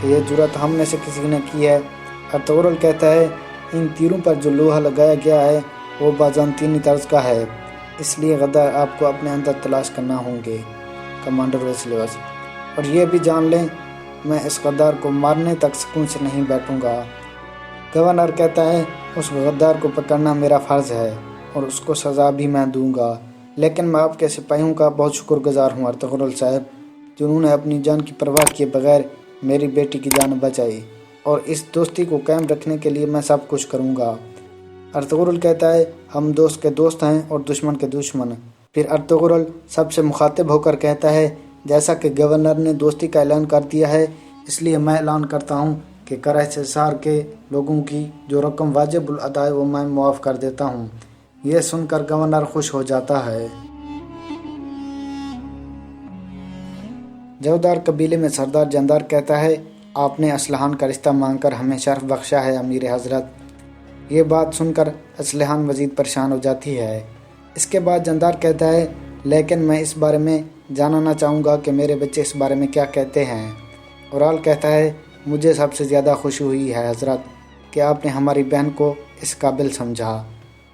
کہ یہ جرات ہم میں سے کسی نے کی ہے؟ ارطغرل کہتا ہے ان تیروں پر جو لوہا لگایا گیا ہے وہ بازنطینی طرز کا ہے، اس لیے غدار آپ کو اپنے اندر تلاش کرنا ہوں گے کمانڈر ویسلیوس، اور یہ بھی جان لیں میں اس غدار کو مارنے تک سکون سے نہیں بیٹھوں گا۔ گورنر کہتا ہے اس غدار کو پکڑنا میرا فرض ہے اور اس کو سزا بھی میں دوں گا، لیکن میں آپ کے سپاہیوں کا بہت شکر گزار ہوں ارطغرل صاحب، جنہوں نے اپنی جان کی پرواہ کیے بغیر میری بیٹی کی جان بچائی، اور اس دوستی کو قائم رکھنے کے لیے میں سب کچھ کروں گا۔ ارطغرل کہتا ہے ہم دوست کے دوست ہیں اور دشمن کے دشمن۔ پھر ارطغرل سب سے مخاطب ہو کر کہتا ہے جیسا کہ گورنر نے دوستی کا اعلان کر دیا ہے، اس لیے میں اعلان کرتا ہوں کہ قرح سسار کے لوگوں کی جو رقم واجب الادا ہے وہ میں معاف کر دیتا ہوں۔ یہ سن کر گورنر خوش ہو جاتا ہے۔ جودار قبیلے میں سردار جاندار کہتا ہے آپ نے اسلحان کا رشتہ مانگ کر ہمیں شرف بخشا ہے امیر حضرت۔ یہ بات سن کر اسلحان مزید پریشان ہو جاتی ہے۔ اس کے بعد جاندار کہتا ہے لیکن میں اس بارے میں جاننا چاہوں گا کہ میرے بچے اس بارے میں کیا کہتے ہیں۔ اورال کہتا ہے مجھے سب سے زیادہ خوشی ہوئی ہے حضرت کہ آپ نے ہماری بہن کو اس قابل سمجھا۔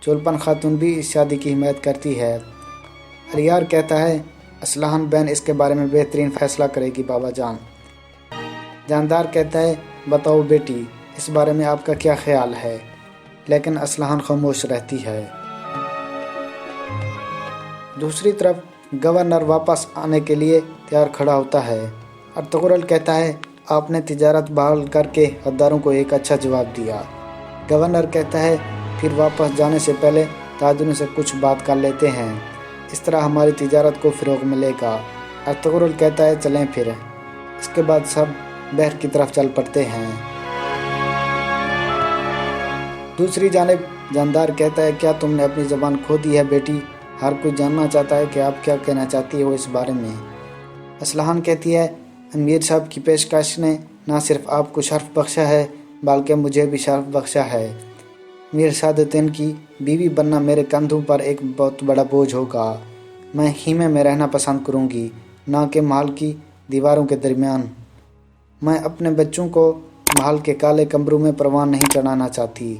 چولپن خاتون بھی اس شادی کی حمایت کرتی ہے۔ اریار کہتا ہے اسلحان بہن اس کے بارے میں بہترین فیصلہ کرے گی بابا جان۔ جاندار کہتا ہے بتاؤ بیٹی اس بارے میں آپ کا کیا خیال ہے، لیکن اسلحان خاموش رہتی ہے۔ دوسری طرف گورنر واپس آنے کے لیے تیار کھڑا ہوتا ہے۔ ارطغرل کہتا ہے آپ نے تجارت بحال کر کے غداروں کو ایک اچھا جواب دیا۔ گورنر کہتا ہے پھر واپس جانے سے پہلے تاجروں سے کچھ بات کر لیتے ہیں، اس طرح ہماری تجارت کو فروغ ملے گا۔ ارطغرل کہتا ہے چلیں پھر۔ اس کے بعد سب بحر کی طرف چل پڑتے ہیں۔ دوسری جانب جاندار کہتا ہے کیا تم نے اپنی زبان کھو دی ہے بیٹی؟ ہر کوئی جاننا چاہتا ہے کہ آپ کیا کہنا چاہتی ہو اس بارے میں۔ اسلحان کہتی ہے امیر صاحب کی پیشکش نے نہ صرف آپ کو شرف بخشا ہے بلکہ مجھے بھی شرف بخشا ہے۔ میر سعادتین کی بیوی بننا میرے کندھوں پر ایک بہت بڑا بوجھ ہوگا۔ میں خیمے میں رہنا پسند کروں گی نہ کہ محل کی دیواروں کے درمیان۔ میں اپنے بچوں کو محل کے کالے کمروں میں پروان نہیں چڑھانا چاہتی۔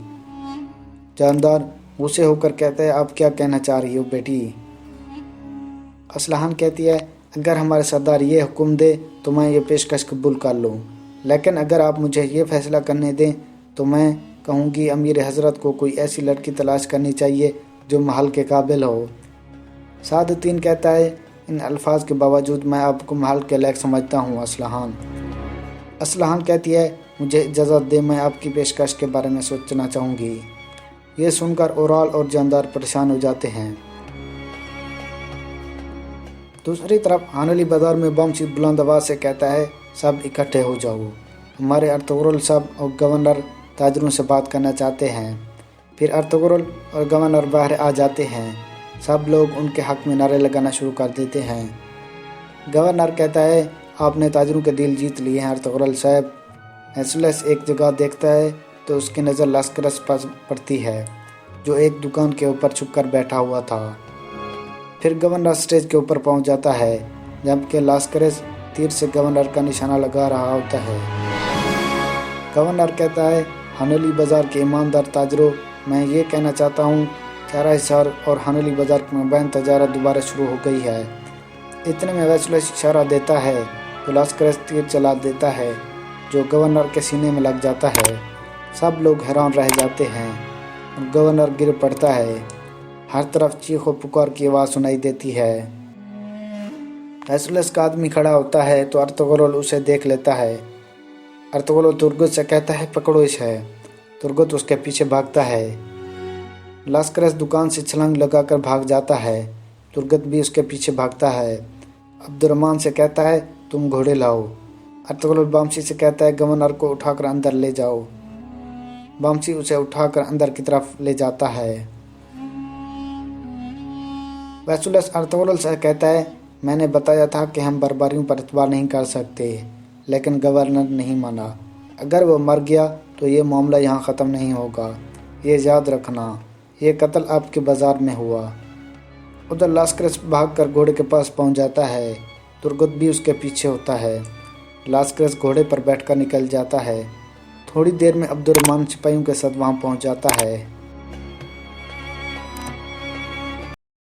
جاندار غصے ہو کر کہتا ہے آپ کیا کہنا چاہ رہی ہو بیٹی؟ اسلحان کہتی ہے اگر ہمارے سردار یہ حکم دے تو میں یہ پیشکش قبول کر لوں، لیکن اگر آپ مجھے یہ فیصلہ کرنے دیں تو میں کہوں گی امیر حضرت کو کوئی ایسی لڑکی تلاش کرنی چاہیے جو محل کے قابل ہو۔ سعادتین کہتا ہے ان الفاظ کے باوجود میں آپ کو محل کے لائق سمجھتا ہوں اسلحان کہتی ہے مجھے اجازت دے میں آپ کی پیشکش کے بارے میں سوچنا چاہوں گی۔ یہ سن کر اورال اور جاندار پریشان ہو جاتے ہیں۔ دوسری طرف ہانولی بازار میں بامسی بلند آواز سے کہتا ہے سب اکٹھے ہو جاؤ، ہمارے ارطغرل صاحب اور گورنر تاجروں سے بات کرنا چاہتے ہیں۔ پھر ارطغرل اور گورنر باہر آ جاتے ہیں۔ سب لوگ ان کے حق میں نعرے لگانا شروع کر دیتے ہیں۔ گورنر کہتا ہے آپ نے تاجروں کے دل جیت لیے ہیں ارطغرل صاحب۔ ویسلیوس ایک جگہ دیکھتا ہے تو اس کی نظر لاسکرس پر پڑتی ہے جو ایک دکان کے اوپر چھپ کر بیٹھا ہوا تھا۔ پھر گورنر اسٹیج کے اوپر پہنچ جاتا ہے جبکہ لاسکرس تیر سے گورنر کا نشانہ لگا رہا ہوتا ہے۔ گورنر کہتا ہے ہانولی بازار کے ایماندار تاجروں، میں یہ کہنا چاہتا ہوں چارہ حصار اور ہانولی بازار میں بین تجارت دوبارہ شروع ہو گئی ہے۔ اتنے میں ویسلیوس اشارہ دیتا ہے تو لاسکرس تیر چلا دیتا ہے جو گورنر کے سینے میں لگ جاتا ہے۔ سب لوگ حیران رہ جاتے ہیں اور گورنر گر پڑتا ہے۔ ہر طرف چیخ و پکار کی آواز سنائی دیتی ہے۔ ویسلیوس کا آدمی کھڑا ہوتا ہے تو ارطغرل اسے دیکھ لیتا ہے۔ ارطغرل ترگت سے کہتا ہے پکڑو اسے۔ ترگت اس کے پیچھے بھاگتا ہے۔ لاسکرس دکان سے چھلانگ لگا کر بھاگ جاتا ہے۔ ترگت بھی اس کے پیچھے بھاگتا ہے۔ عبدالرحمن سے کہتا ہے تم گھوڑے لاؤ۔ ارطغرل بامسی سے کہتا ہے گورنر کو اٹھا کر اندر لے جاؤ۔ بامسی اسے اٹھا کر اندر کی طرف لے جاتا ہے۔ ویسلیوس ارطغرل سے کہتا ہے میں نے بتایا تھا کہ ہم بربریوں پر اعتبار نہیں کر سکتے، لیکن گورنر نہیں مانا۔ اگر وہ مر گیا تو یہ معاملہ یہاں ختم نہیں ہوگا، یہ یاد رکھنا۔ یہ قتل آپ کے بازار میں ہوا۔ ادھر لاسکرس بھاگ کر گھوڑے کے پاس پہنچ جاتا ہے۔ ترگت بھی اس کے پیچھے ہوتا ہے۔ لاسکرس گھوڑے پر بیٹھ کر نکل جاتا ہے۔ تھوڑی دیر میں عبد الرحمن سپاہیوں کے ساتھ وہاں پہنچ جاتا ہے